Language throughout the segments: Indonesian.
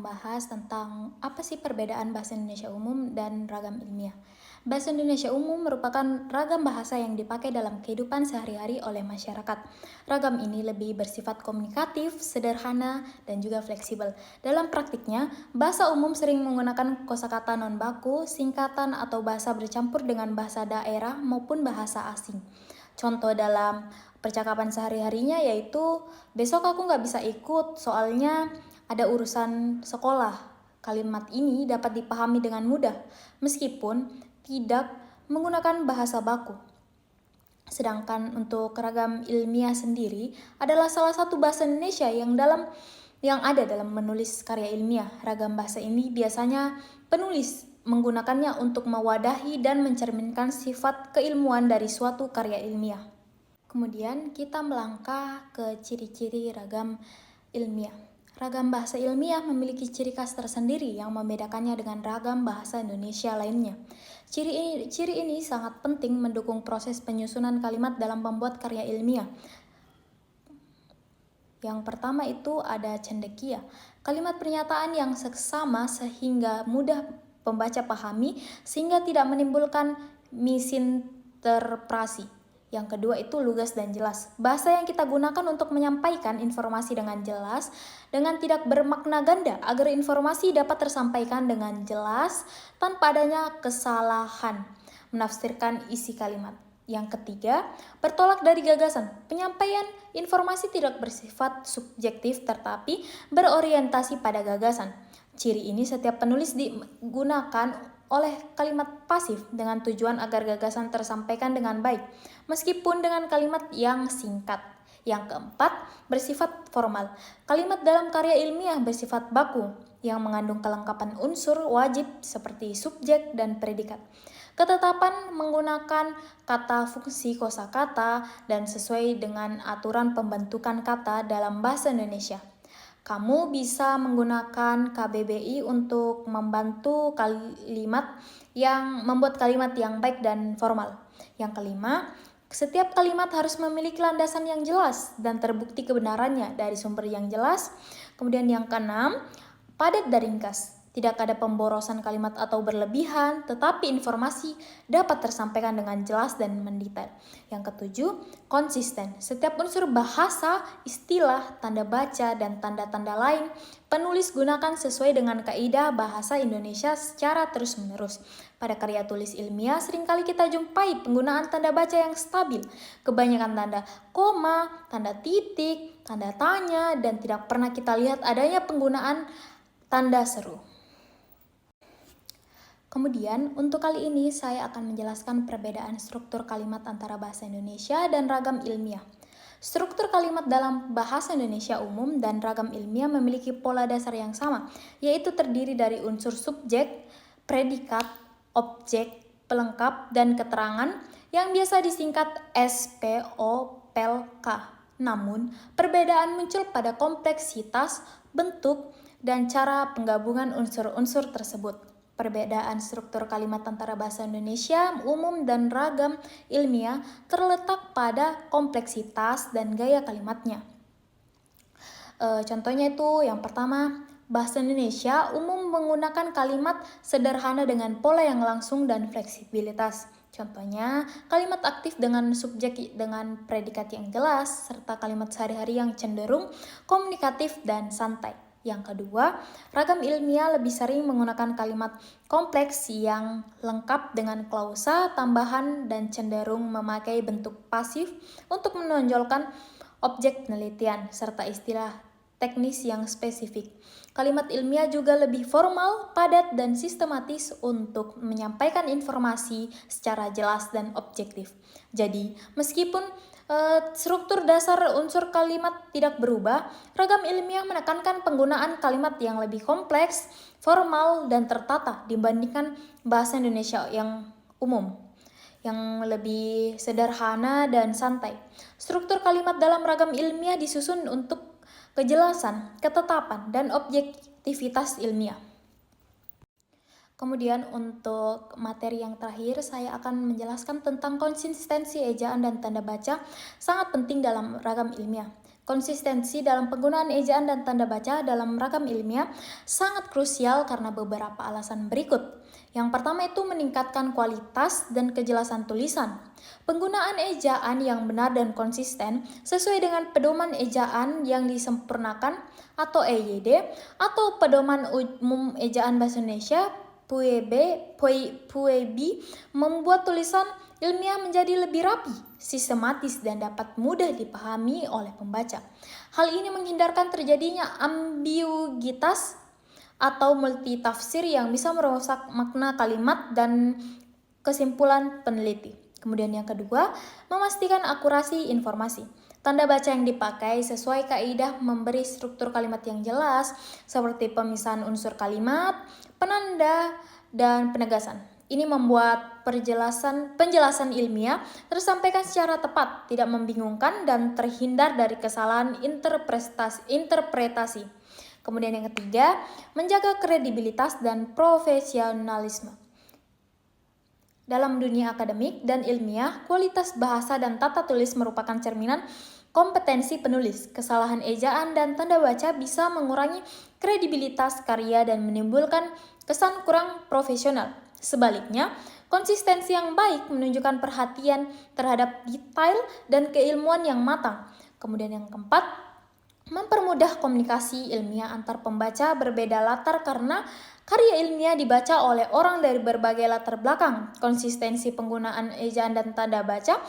membahas tentang apa sih perbedaan bahasa Indonesia umum dan ragam ilmiah. Bahasa Indonesia umum merupakan ragam bahasa yang dipakai dalam kehidupan sehari-hari oleh masyarakat. Ragam ini lebih bersifat komunikatif, sederhana, dan juga fleksibel. Dalam praktiknya, bahasa umum sering menggunakan kosakata non-baku, singkatan atau bahasa bercampur dengan bahasa daerah maupun bahasa asing. Contoh dalam percakapan sehari-harinya yaitu, besok aku nggak bisa ikut soalnya ada urusan sekolah. Kalimat ini dapat dipahami dengan mudah, meskipun tidak menggunakan bahasa baku. Sedangkan untuk ragam ilmiah sendiri adalah salah satu bahasa Indonesia yang ada dalam menulis karya ilmiah. Ragam bahasa ini biasanya penulis menggunakannya untuk mewadahi dan mencerminkan sifat keilmuan dari suatu karya ilmiah. Kemudian kita melangkah ke ciri-ciri ragam ilmiah. Ragam bahasa ilmiah memiliki ciri khas tersendiri yang membedakannya dengan ragam bahasa Indonesia lainnya. Ciri ini sangat penting mendukung proses penyusunan kalimat dalam membuat karya ilmiah. Yang pertama itu ada cendekia, kalimat pernyataan yang seksama sehingga mudah pembaca pahami sehingga tidak menimbulkan misinterpretasi. Yang kedua itu lugas dan jelas. Bahasa yang kita gunakan untuk menyampaikan informasi dengan jelas, dengan tidak bermakna ganda, agar informasi dapat tersampaikan dengan jelas tanpa adanya kesalahan menafsirkan isi kalimat. Yang ketiga, bertolak dari gagasan. Penyampaian informasi tidak bersifat subjektif tetapi berorientasi pada gagasan. Ciri ini setiap penulis digunakan oleh kalimat pasif dengan tujuan agar gagasan tersampaikan dengan baik, meskipun dengan kalimat yang singkat. Yang keempat, bersifat formal. Kalimat dalam karya ilmiah bersifat baku, yang mengandung kelengkapan unsur wajib seperti subjek dan predikat. Ketetapan menggunakan kata fungsi kosakata dan sesuai dengan aturan pembentukan kata dalam bahasa Indonesia. Kamu bisa menggunakan KBBI untuk membantu membuat kalimat yang baik dan formal. Yang kelima, setiap kalimat harus memiliki landasan yang jelas dan terbukti kebenarannya dari sumber yang jelas. Kemudian yang keenam, padat dan ringkas. Tidak ada pemborosan kalimat atau berlebihan, tetapi informasi dapat tersampaikan dengan jelas dan mendetail. Yang ketujuh, konsisten. Setiap unsur bahasa, istilah, tanda baca, dan tanda-tanda lain, penulis gunakan sesuai dengan kaidah bahasa Indonesia secara terus-menerus. Pada karya tulis ilmiah, seringkali kita jumpai penggunaan tanda baca yang stabil. Kebanyakan tanda koma, tanda titik, tanda tanya, dan tidak pernah kita lihat adanya penggunaan tanda seru. Kemudian, untuk kali ini saya akan menjelaskan perbedaan struktur kalimat antara bahasa Indonesia dan ragam ilmiah. Struktur kalimat dalam bahasa Indonesia umum dan ragam ilmiah memiliki pola dasar yang sama, yaitu terdiri dari unsur subjek, predikat, objek, pelengkap, dan keterangan yang biasa disingkat SPO, PEL, K. Namun, perbedaan muncul pada kompleksitas, bentuk, dan cara penggabungan unsur-unsur tersebut. Perbedaan struktur kalimat antara bahasa Indonesia umum dan ragam ilmiah terletak pada kompleksitas dan gaya kalimatnya. Contohnya itu yang pertama, bahasa Indonesia umum menggunakan kalimat sederhana dengan pola yang langsung dan fleksibilitas. Contohnya, kalimat aktif dengan subjek dengan predikat yang jelas, serta kalimat sehari-hari yang cenderung komunikatif dan santai. Yang kedua, ragam ilmiah lebih sering menggunakan kalimat kompleks yang lengkap dengan klausa, tambahan, dan cenderung memakai bentuk pasif untuk menonjolkan objek penelitian, serta istilah teknis yang spesifik. Kalimat ilmiah juga lebih formal, padat, dan sistematis untuk menyampaikan informasi secara jelas dan objektif. Jadi, meskipun struktur dasar unsur kalimat tidak berubah, ragam ilmiah menekankan penggunaan kalimat yang lebih kompleks, formal, dan tertata dibandingkan bahasa Indonesia yang umum, yang lebih sederhana dan santai. Struktur kalimat dalam ragam ilmiah disusun untuk kejelasan, ketetapan, dan objektivitas ilmiah. Kemudian untuk materi yang terakhir, saya akan menjelaskan tentang konsistensi ejaan dan tanda baca sangat penting dalam ragam ilmiah. Konsistensi dalam penggunaan ejaan dan tanda baca dalam ragam ilmiah sangat krusial karena beberapa alasan berikut. Yang pertama itu meningkatkan kualitas dan kejelasan tulisan. Penggunaan ejaan yang benar dan konsisten sesuai dengan pedoman ejaan yang disempurnakan atau EYD atau Pedoman Umum Ejaan Bahasa Indonesia PUEB membuat tulisan ilmiah menjadi lebih rapi, sistematis, dan dapat mudah dipahami oleh pembaca. Hal ini menghindarkan terjadinya ambiguitas atau multitafsir yang bisa merusak makna kalimat dan kesimpulan peneliti. Kemudian yang kedua, memastikan akurasi informasi. Tanda baca yang dipakai sesuai kaidah memberi struktur kalimat yang jelas, seperti pemisahan unsur kalimat, penanda, dan penegasan. Ini membuat penjelasan ilmiah tersampaikan secara tepat, tidak membingungkan, dan terhindar dari kesalahan interpretasi. Kemudian yang ketiga, menjaga kredibilitas dan profesionalisme. Dalam dunia akademik dan ilmiah, kualitas bahasa dan tata tulis merupakan cerminan kompetensi penulis. Kesalahan ejaan dan tanda baca bisa mengurangi kredibilitas karya dan menimbulkan kesan kurang profesional. Sebaliknya, konsistensi yang baik menunjukkan perhatian terhadap detail dan keilmuan yang matang. Kemudian yang keempat, mempermudah komunikasi ilmiah antar pembaca berbeda latar karena karya ilmiah dibaca oleh orang dari berbagai latar belakang. Konsistensi penggunaan ejaan dan tanda baca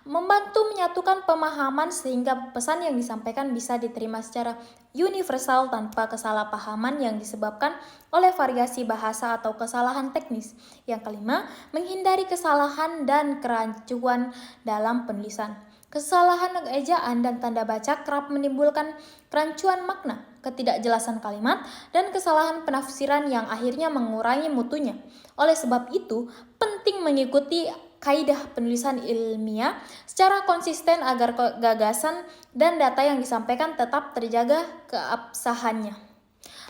membantu menyatukan pemahaman sehingga pesan yang disampaikan bisa diterima secara universal tanpa kesalahpahaman yang disebabkan oleh variasi bahasa atau kesalahan teknis. Yang kelima, menghindari kesalahan dan kerancuan dalam penulisan. Kesalahan ejaan dan tanda baca kerap menimbulkan kerancuan makna, ketidakjelasan kalimat, dan kesalahan penafsiran yang akhirnya mengurangi mutunya. Oleh sebab itu, penting mengikuti kaidah penulisan ilmiah secara konsisten agar gagasan dan data yang disampaikan tetap terjaga keabsahannya.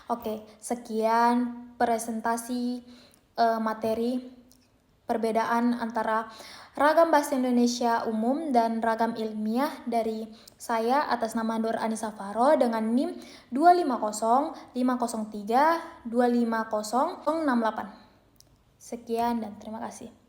Oke, sekian presentasi materi perbedaan antara ragam bahasa Indonesia umum dan ragam ilmiah dari saya atas nama Nur Anissa Faro dengan NIM 250503 25068. Sekian dan terima kasih.